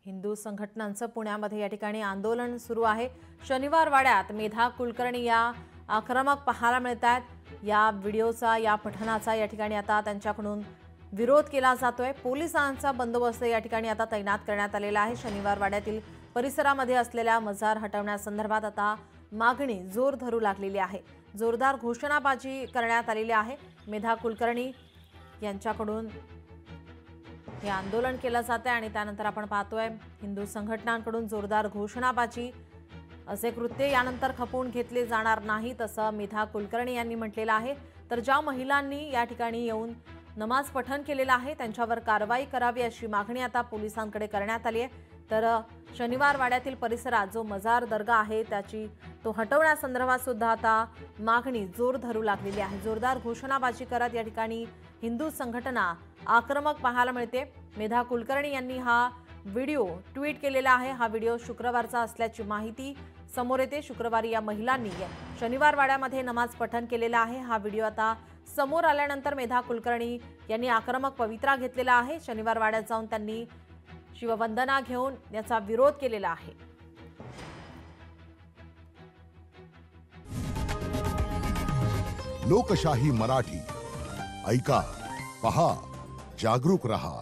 हिंदू संघटनांचं पुण्यामध्ये या ठिकाणी आंदोलन सुरू आहे। शनिवार वाड्यात मेधा कुलकर्णी या आक्रमक पाहायला मिळतात। या व्हिडिओचा या पठणाचा या ठिकाणी आता त्यांच्याकडून विरोध केला जातोय। पोलिसांचा बंदोबस्त या ठिकाणी आता तैनात करण्यात आलेला आहे। शनिवार वाड्यातील परिसरामध्ये असलेल्या मजार हटवण्यासंदर्भात आता मागणी जोर धरू लागलेली आहे। जोरदार घोषणाबाजी करण्यात आलेली आहे। मेधा कुलकर्णी यांच्याकडून हे आंदोलन केलं जाते आणि त्यानंतर आपण पाहतोय हिंदू संघटनांकडून जोरदार घोषणाबाजी। असे कृत्य यानंतर खपवून घेतले जाणार नाही असं मेधा कुलकर्णी यांनी म्हटलेलं आहे। तर ज्या महिलांनी या ठिकाणी येऊन नमाज पठण केलेलं आहे त्यांच्यावर कारवाई करावी अशी मागणी आता पोलिसांकडे करण्यात आली आहे। तर शनिवार वाड्यातील परिसरात जो मजार दर्गा आहे त्याची तो हटवण्यासंदर्भात सुद्धा आता मागणी जोर धरू लागलेली आहे। जोरदार घोषणाबाजी करत या ठिकाणी हिंदू संघटना आक्रमक पाहायला मिळते। मेधा कुलकर्णी यांनी हा व्हिडिओ ट्विट केलेला आहे। हा व्हिडिओ शुक्रवारचा असल्याची माहिती समोर येते। शुक्रवारी या महिलांनी शनिवार वाड्यामध्ये नमाज पठण केलेला आहे। हा व्हिडिओ आता समोर आल्यानंतर मेधा कुलकर्णी यांनी आक्रमक पवित्रा घेतलेला आहे। शनिवार वाड्यात जाऊन त्यांनी शिववंदना घेऊन याचा विरोध केलेला आहे। लोकशाही मराठी ऐका, पहा, जागरूक रहा।